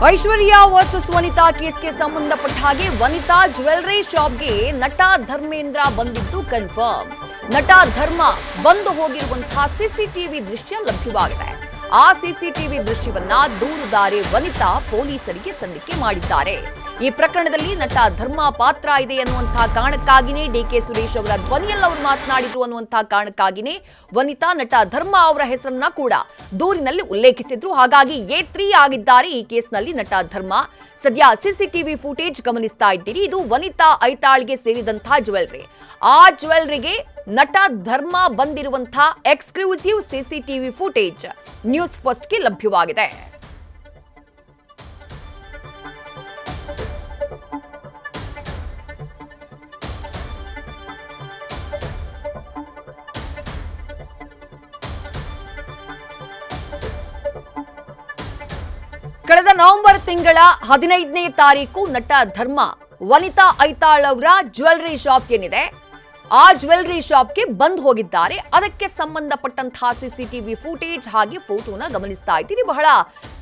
ಐಶ್ವರ್ಯ versus ವನಿತಾ ಕೇಸ್ಗೆ ಸಂಬಂಧಪಟ್ಟ ಹಾಗೆ ವನಿತಾ jewellery ಶಾಪ್ಗೆ ನಟ ಧರ್ಮೇಂದ್ರ ಬಂದಿದ್ದು ಕನ್ಫರ್ಮ್. ನಟ ಧರ್ಮ ಬಂದು ಹೋಗಿರುವಂತಹ ಸಿಸಿಟಿವಿ ದೃಶ್ಯ ಲಭ್ಯವಾಗಿದೆ. ಆ ಸಿಸಿಟಿವಿ ದೃಶ್ಯವನ್ನ ದೂರುದಾರೆ ವನಿತಾ ಪೊಲೀಸರಿಗೆ ಸಲ್ಲಿಕೆ ಮಾಡಿದ್ದಾರೆ. ಈ ಪ್ರಕರಣದಲ್ಲಿ ನಟ ಧರ್ಮ ಪಾತ್ರ ಇದೆ ಅನ್ನುವಂತಹ ಕಾರಣಕ್ಕಾಗಿನೇ ಡಿಕೆ ಸುರೇಶ್ ಅವರ ಧ್ವನಿಯಲ್ಲಿ ಅವರು ಮಾತನಾಡಿದ್ರು ಅನ್ನುವಂತಹ ಕಾರಣಕ್ಕಾಗಿನೇ ವನಿತಾ ನಟ ಧರ್ಮ ಅವರ ಹೆಸರನ್ನ ಕೂಡ ದೂರಿನಲ್ಲಿ ಉಲ್ಲೇಖಿಸಿದ್ರು. ಹಾಗಾಗಿ A3 ಆಗಿದ್ದಾರೆ ಈ ಕೇಸ್ನಲ್ಲಿ ನಟ ಧರ್ಮ. ಸದ್ಯ ಸಿಸಿಟಿವಿ ಫುಟೇಜ್ ಗಮನಿಸ್ತಾ ಇದ್ದೀರಿ. ಇದು ವನಿತಾ ಐತಾಳ್ಗೆ ಸೇರಿದಂತಹ ಜ್ಯುವೆಲ್ಲರಿ. ಆ ಜ್ಯುವೆಲ್ಲರಿಗೆ ನಟ ಧರ್ಮ ಬಂದಿರುವಂತಹ ಎಕ್ಸ್ಕ್ಲೂಸಿವ್ ಸಿಸಿಟಿವಿ ಫುಟೇಜ್ ನ್ಯೂಸ್ ಫಸ್ಟ್ಗೆ ಲಭ್ಯವಾಗಿದೆ. ಕಳೆದ ನವೆಂಬರ್ ತಿಂಗಳ 15ನೇ ತಾರೀಕು ನಟ ಧರ್ಮ ವನಿತಾ ಐತಾಳ್ ಅವರ ಜ್ಯುವೆಲ್ಲರಿ ಶಾಪ್ ಏನಿದೆ ಆ ಜ್ಯುವೆಲ್ಲರಿ ಶಾಪ್ಗೆ ಬಂದ್ ಹೋಗಿದ್ದಾರೆ. ಅದಕ್ಕೆ ಸಂಬಂಧಪಟ್ಟಂತಹ ಸಿಸಿಟಿವಿ ಫುಟೇಜ್ ಹಾಗೆ ಫೋಟೋನ ಗಮನಿಸ್ತಾ ಇದ್ದೀರಿ. ಬಹಳ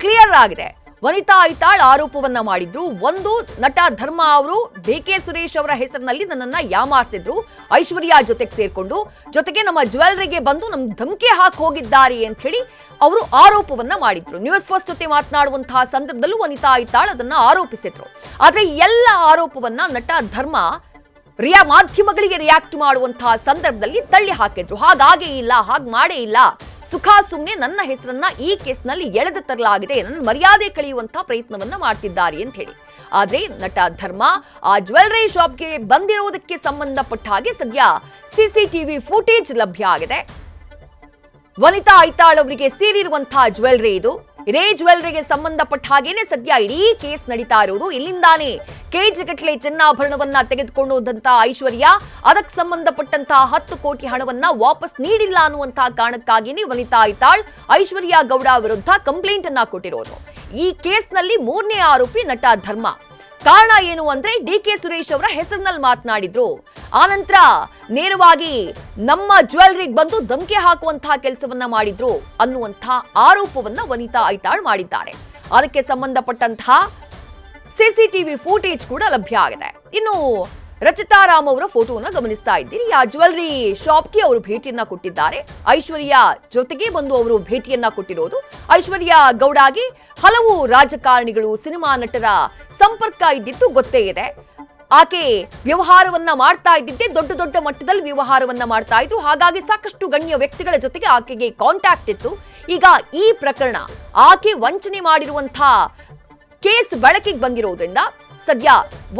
ಕ್ಲಿಯರ್ ಆಗಿದೆ. ವನಿತಾ ಐತಾಳ್ ಆರೋಪವನ್ನ ಮಾಡಿದ್ರು. ಒಂದು, ನಟ ಧರ್ಮ ಅವರು ಡಿಕೆ ಸುರೇಶ್ ಅವರ ಹೆಸರಿನಲ್ಲಿ ನನ್ನನ್ನ ಯಾಮಾರಿಸಿದ್ರು ಐಶ್ವರ್ಯ ಜೊತೆಗೆ ಸೇರ್ಕೊಂಡು, ಜೊತೆಗೆ ನಮ್ಮ ಜ್ಯುವೆಲ್ಲರಿಗೆ ಬಂದು ನಮ್ಗೆ ಧಮಕಿ ಹಾಕಿ ಹೋಗಿದ್ದಾರೆ ಅಂತ ಹೇಳಿ ಅವರು ಆರೋಪವನ್ನ ಮಾಡಿದ್ರು. ನ್ಯೂಸ್ ಫಸ್ಟ್ ಜೊತೆ ಮಾತನಾಡುವಂತಹ ಸಂದರ್ಭದಲ್ಲೂ ವನಿತಾ ಐತಾಳ್ ಅದನ್ನ ಆರೋಪಿಸಿದ್ರು. ಆದ್ರೆ ಎಲ್ಲ ಆರೋಪವನ್ನ ನಟ ಧರ್ಮ ಮಾಧ್ಯಮಗಳಿಗೆ ರಿಯಾಕ್ಟ್ ಮಾಡುವಂತಹ ಸಂದರ್ಭದಲ್ಲಿ ತಳ್ಳಿ ಹಾಕಿದ್ರು. ಹಾಗಾಗೇ ಇಲ್ಲ, ಹಾಗೆ ಮಾಡೇ ಇಲ್ಲ, ಸುಖ ಸುಮ್ನೆ ನನ್ನ ಹೆಸರನ್ನ ಈ ಕೇಸ್ನಲ್ಲಿ ಎಳೆದು ತರಲಾಗಿದೆ, ನನ್ನ ಮರ್ಯಾದೆ ಕಳೆಯುವಂತಹ ಪ್ರಯತ್ನವನ್ನ ಮಾಡ್ತಿದ್ದಾರೆ ಅಂತ ಹೇಳಿ. ಆದ್ರೆ ನಟ ಧರ್ಮ ಆ ಜ್ಯುವೆಲ್ಲರಿ ಶಾಪ್ಗೆ ಬಂದಿರೋದಕ್ಕೆ ಸಂಬಂಧಪಟ್ಟ ಹಾಗೆ ಸದ್ಯ ಸಿಸಿಟಿವಿ ಫುಟೇಜ್ ಲಭ್ಯ ಆಗಿದೆ. ವನಿತಾ ಐತಾಳ್ ಅವರಿಗೆ ಸೇರಿರುವಂತಹ ಜ್ಯುವೆಲ್ಲರಿ ಇದು. ಇದೇ ಜ್ಯುವೆಲ್ಲರಿಗೆ ಸಂಬಂಧಪಟ್ಟ ಹಾಗೇನೆ ಸದ್ಯ ಇಡೀ ಕೇಸ್ ನಡೀತಾ ಇರೋದು. ಇಲ್ಲಿಂದಾನೇ ಕೆಜಿಗಟ್ಟಲೆ ಚಿನ್ನಾಭರಣವನ್ನ ತೆಗೆದುಕೊಂಡಂತಹ ಐಶ್ವರ್ಯ ಅದಕ್ಕೆ ಸಂಬಂಧಪಟ್ಟಂತಹ 10 ಕೋಟಿ ಹಣವನ್ನ ವಾಪಸ್ ನೀಡಿಲ್ಲ ಅನ್ನುವಂತಹ ಕಾರಣಕ್ಕಾಗಿಯೇ ವನಿತಾ ಐತಾಳ್ ಐಶ್ವರ್ಯ ಗೌಡ ವಿರುದ್ಧ ಕಂಪ್ಲೇಂಟ್ ಅನ್ನ ಕೊಟ್ಟಿರೋದು. ಈ ಕೇಸ್ನಲ್ಲಿ 3ನೇ ಆರೋಪಿ ನಟ ಧರ್ಮ. ಕಾರಣ ಏನು ಅಂದ್ರೆ ಡಿಕೆ ಸುರೇಶ್ ಅವರ ಹೆಸರಿನಲ್ಲಿ ಮಾತನಾಡಿದ್ರು. ಆನಂತರ ನೇರವಾಗಿ ನಮ್ಮ ಜ್ಯುವೆಲ್ಲರಿಗೆ ಬಂದು ಧಮಕಿ ಹಾಕುವಂತಹ ಕೆಲಸವನ್ನ ಮಾಡಿದ್ರು ಅನ್ನುವಂತಹ ಆರೋಪವನ್ನ ವನಿತಾ ಐತಾಳ್ ಮಾಡಿದ್ದಾರೆ. ಅದಕ್ಕೆ ಸಂಬಂಧಪಟ್ಟಂತಹ ಸಿಸಿಟಿವಿ ಫುಟೇಜ್ ಕೂಡ ಲಭ್ಯ ಆಗಿದೆ. ಇನ್ನು ರಚಿತಾ ರಾಮ್ ಅವರ ಫೋಟೋನ ಗಮನಿಸ್ತಾ ಇದ್ದೀರಿ. ಆ ಜ್ಯುವೆಲ್ಲರಿ ಶಾಪ್ಗೆ ಅವರು ಭೇಟಿಯನ್ನ ಕೊಟ್ಟಿದ್ದಾರೆ. ಐಶ್ವರ್ಯ ಜೊತೆಗೆ ಬಂದು ಅವರು ಭೇಟಿಯನ್ನ ಕೊಟ್ಟಿರೋದು. ಐಶ್ವರ್ಯ ಗೌಡಗೆ ಹಲವು ರಾಜಕಾರಣಿಗಳು, ಸಿನಿಮಾ ನಟರ ಸಂಪರ್ಕ ಇದ್ದಿದ್ದು ಗೊತ್ತೇ ಇದೆ. ಆಕೆ ವ್ಯವಹಾರವನ್ನ ಮಾಡ್ತಾ ಇದ್ದಿದ್ದೆ ದೊಡ್ಡ ದೊಡ್ಡ ಮಟ್ಟದಲ್ಲಿ ವ್ಯವಹಾರವನ್ನ ಮಾಡ್ತಾ ಇದ್ರು. ಹಾಗಾಗಿ ಸಾಕಷ್ಟು ಗಣ್ಯ ವ್ಯಕ್ತಿಗಳ ಜೊತೆಗೆ ಆಕೆಗೆ ಕಾಂಟ್ಯಾಕ್ಟ್ ಇತ್ತು. ಈಗ ಈ ಪ್ರಕರಣ ಆಕೆ ವಂಚನೆ ಮಾಡಿರುವಂತಹ ಕೇಸ್ ಬೆಳಕಿಗೆ ಬಂದಿರೋದ್ರಿಂದ ಸದ್ಯ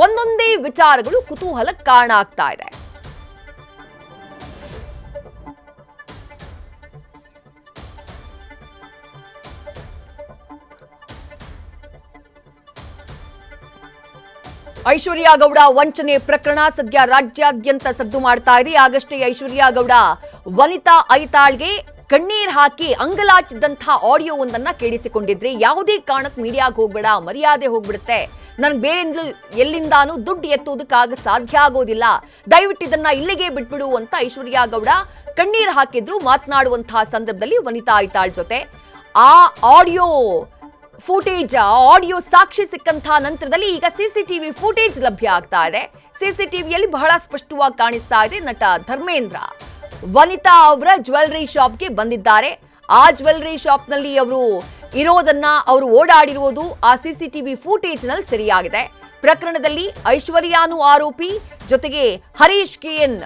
ಒಂದೊಂದೇ ವಿಚಾರಗಳು ಕುತೂಹಲಕ್ಕೆ ಕಾರಣ ಆಗ್ತಾ ಇದೆ. ಐಶ್ವರ್ಯ ಗೌಡ ವಂಚನೆ ಪ್ರಕರಣ ಸದ್ಯ ರಾಜ್ಯಾದ್ಯಂತ ಸದ್ದು ಮಾಡ್ತಾ ಇದೆ. ಆಗಷ್ಟೇ ಐಶ್ವರ್ಯ ಗೌಡ ವನಿತಾ ಐತಾಳ್ಗೆ ಕಣ್ಣೀರ್ ಹಾಕಿ ಅಂಗಲಾಚಿದಂತಹ ಆಡಿಯೋ ಒಂದನ್ನ ಕೇಳಿಸಿಕೊಂಡಿದ್ರೆ, ಯಾವುದೇ ಕಾರಣಕ್ಕೆ ಮೀಡಿಯಾಗೆ ಹೋಗ್ಬೇಡ, ಮರ್ಯಾದೆ ಹೋಗ್ಬಿಡುತ್ತೆ, ನನ್ಗೆ ಬೇರೆ ಎಲ್ಲಿಂದಾನು ದುಡ್ಡು ಎತ್ತೋದಕ್ಕಾಗ ಸಾಧ್ಯ ಆಗೋದಿಲ್ಲ, ದಯವಿಟ್ಟು ಇದನ್ನ ಇಲ್ಲಿಗೆ ಬಿಟ್ಬಿಡು ಅಂತ ಐಶ್ವರ್ಯ ಗೌಡ ಕಣ್ಣೀರ್ ಹಾಕಿದ್ರು ಮಾತನಾಡುವಂತಹ ಸಂದರ್ಭದಲ್ಲಿ ವನಿತಾ ಐತಾಳ್ ಜೊತೆ. ಆ ಆಡಿಯೋ ಫುಟೇಜ್, ಆಡಿಯೋ ಸಾಕ್ಷಿ ಸಿಕ್ಕಂತಹ ನಂತರದಲ್ಲಿ ಈಗ ಸಿಸಿಟಿವಿ ಫುಟೇಜ್ ಲಭ್ಯ ಆಗ್ತಾ ಇದೆ. ಸಿಸಿಟಿವಿಯಲ್ಲಿ ಬಹಳ ಸ್ಪಷ್ಟವಾಗಿ ಕಾಣಿಸ್ತಾ ಇದೆ ನಟ ಧರ್ಮೇಂದ್ರ ವನಿತಾ ಅವರ ಜ್ಯುವೆಲ್ಲರಿ ಶಾಪ್ಗೆ ಬಂದಿದ್ದಾರೆ. ಆ ಜ್ಯುವೆಲ್ಲರಿ ಶಾಪ್ ನಲ್ಲಿ ಅವರು ಇರೋದನ್ನ, ಅವರು ಓಡಾಡಿರುವುದು ಆ ಸಿಸಿಟಿವಿ ಫುಟೇಜ್ ನಲ್ಲಿ ಸರಿಯಾಗಿದೆ. ಪ್ರಕರಣದಲ್ಲಿ ಐಶ್ವರ್ಯಾನು ಆರೋಪಿ, ಜೊತೆಗೆ ಹರೀಶ್ KN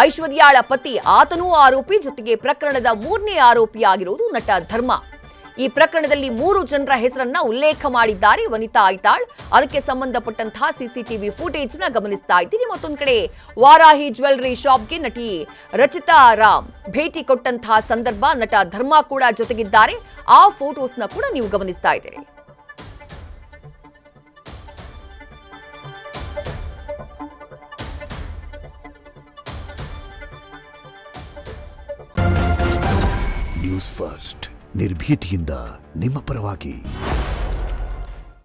ಐಶ್ವರ್ಯಾಳ ಪತಿ ಆತನೂ ಆರೋಪಿ, ಜೊತೆಗೆ ಪ್ರಕರಣದ 3ನೇ ಆರೋಪಿ ಆಗಿರುವುದು ನಟ ಧರ್ಮ. ಈ ಪ್ರಕರಣದಲ್ಲಿ 3 ಜನರ ಹೆಸರನ್ನ ಉಲ್ಲೇಖ ಮಾಡಿದ್ದಾರೆ ವನಿತಾ ಐತಾಳ್. ಅದಕ್ಕೆ ಸಂಬಂಧಪಟ್ಟಂತಹ ಸಿಸಿಟಿವಿ ಫುಟೇಜ್ ನ ಗಮನಿಸ್ತಾ ಇದ್ದೀರಿ. ಮತ್ತೊಂದು ಕಡೆ ವಾರಾಹಿ ಜ್ಯುವೆಲ್ಲರಿ ಶಾಪ್ಗೆ ನಟಿ ರಚಿತಾ ರಾಮ್ ಭೇಟಿ ಕೊಟ್ಟಂತಹ ಸಂದರ್ಭ ನಟ ಧರ್ಮ ಕೂಡ ಜೊತೆಗಿದ್ದಾರೆ. ಆ ಫೋಟೋಸ್ನ ಕೂಡ ನೀವು ಗಮನಿಸ್ತಾ ಇದ್ದೀರಿ. ನ್ಯೂಸ್ ಫಸ್ಟ್ ನಿರ್ಭೀತಿಯಿಂದ ನಿಮ್ಮ ಪರವಾಗಿ.